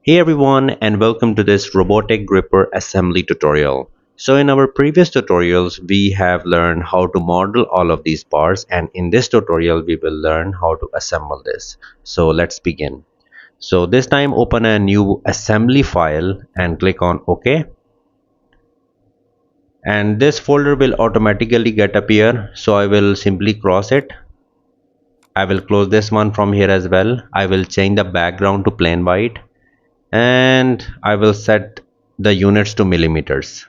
Hey everyone, and welcome to this robotic gripper assembly tutorial. So in our previous tutorials we have learned how to model all of these parts, and in this tutorial we will learn how to assemble this. So let's begin. So this time open a new assembly file and click on OK, and this folder will automatically get appear. So I will simply cross it. I will close this one from here as well. I will change the background to plain white, and I will set the units to millimeters.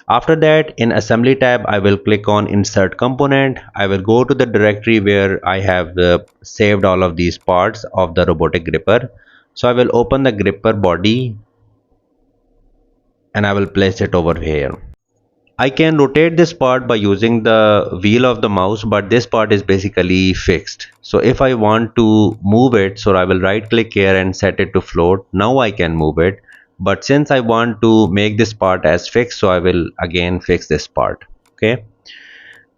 After that, in assembly tab I will click on insert component. I will go to the directory where I have saved all of these parts of the robotic gripper. So I will open the gripper body and I will place it over here. I can rotate this part by using the wheel of the mouse, but this part is basically fixed. So if I want to move it, so I will right click here and set it to float. Now I can move it. But since I want to make this part as fixed, so I will again fix this part. Okay.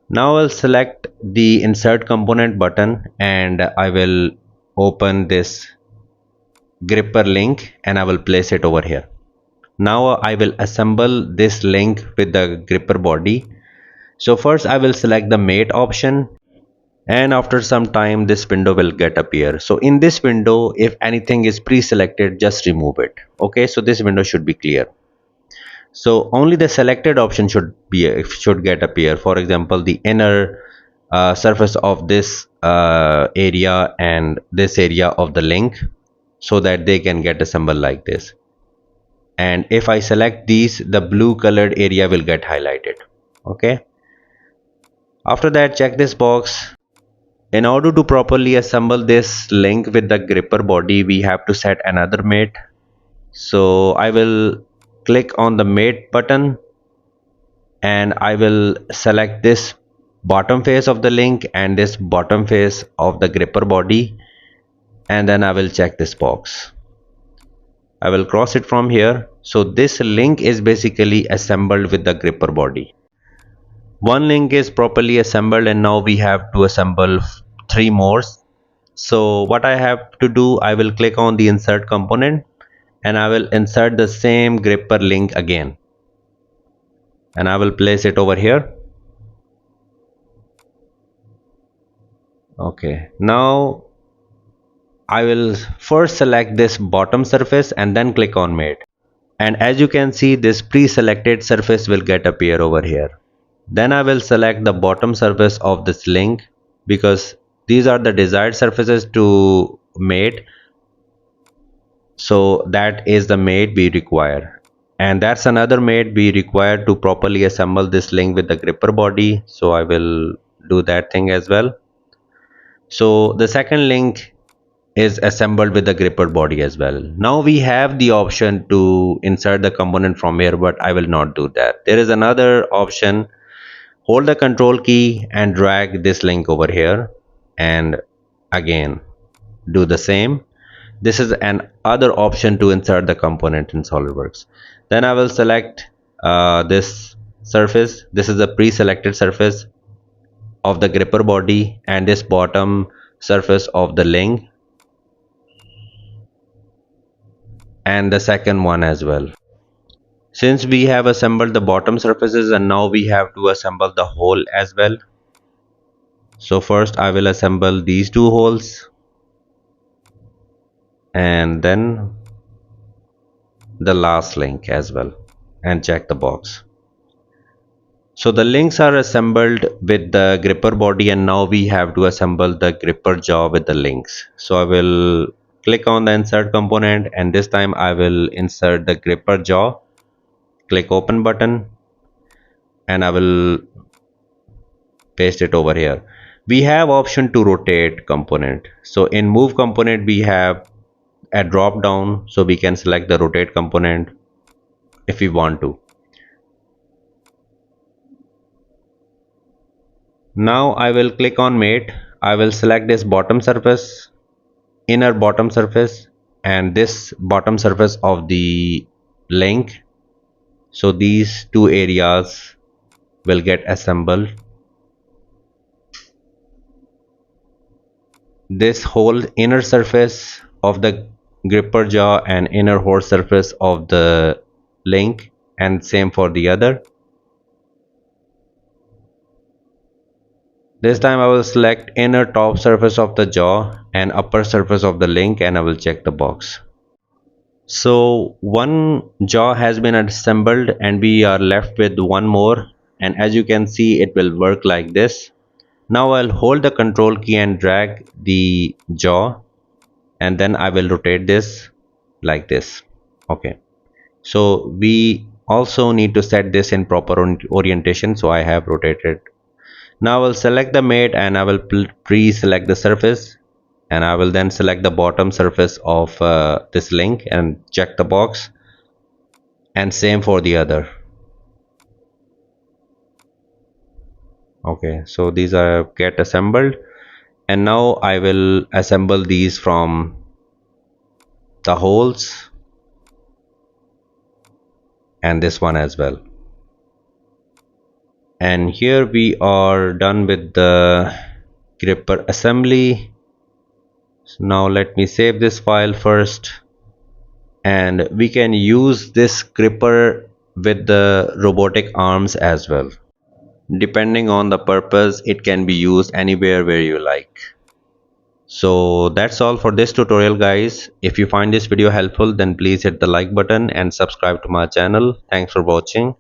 Now I'll select the insert component button and I will open this gripper link and I will place it over here. Now I will assemble this link with the gripper body. So first I will select the mate option, and after some time this window will get appear. So in this window, if anything is pre-selected, just remove it. Okay, so this window should be clear. So only the selected option should get appear. For example, the inner surface of this area and this area of the link, so that they can get assembled like this. And if I select these, the blue colored area will get highlighted. Okay, after that check this box. In order to properly assemble this link with the gripper body, we have to set another mate. So I will click on the mate button and I will select this bottom face of the link and this bottom face of the gripper body, and then I will check this box. I will cross it from here. So this link is basically assembled with the gripper body. One link is properly assembled, and now we have to assemble three more. So what I have to do, I will click on the insert component and I will insert the same gripper link again, and I will place it over here. Okay, now I will first select this bottom surface and then click on mate, and as you can see, this pre-selected surface will get appear over here. Then I will select the bottom surface of this link, because these are the desired surfaces to mate. So that is the mate we require, and that's another mate we require to properly assemble this link with the gripper body. So I will do that thing as well. So the second link is assembled with the gripper body as well. Now we have the option to insert the component from here, but I will not do that. There is another option. Hold the control key and drag this link over here, and again do the same. This is an other option to insert the component in Solidworks. Then I will select this surface. This is a pre-selected surface of the gripper body and this bottom surface of the link, and the second one as well. Since we have assembled the bottom surfaces, and now we have to assemble the hole as well. So first I will assemble these two holes, and then the last link as well, and check the box. So the links are assembled with the gripper body, and now we have to assemble the gripper jaw with the links. So I will click on the insert component, and this time I will insert the gripper jaw. Click open button and I will paste it over here. We have option to rotate component. So in move component we have a drop down, so we can select the rotate component if we want to. Now I will click on mate. I will select this bottom surface, inner bottom surface, and this bottom surface of the link. So these two areas will get assembled. This whole inner surface of the gripper jaw and inner hole surface of the link, and same for the other. This time I will select inner top surface of the jaw and upper surface of the link, and I will check the box. So one jaw has been assembled and we are left with one more, and as you can see it will work like this. Now I'll hold the control key and drag the jaw, and then I will rotate this like this. Okay, so we also need to set this in proper orientation, so I have rotated. Now I will select the mate and I will pre-select the surface, and I will then select the bottom surface of this link and check the box, and same for the other. Okay, so these are get assembled, and now I will assemble these from the holes and this one as well. And here we are done with the gripper assembly. So now let me save this file first, and we can use this gripper with the robotic arms as well. Depending on the purpose, it can be used anywhere where you like. So that's all for this tutorial, guys. If you find this video helpful, then please hit the like button and subscribe to my channel. Thanks for watching.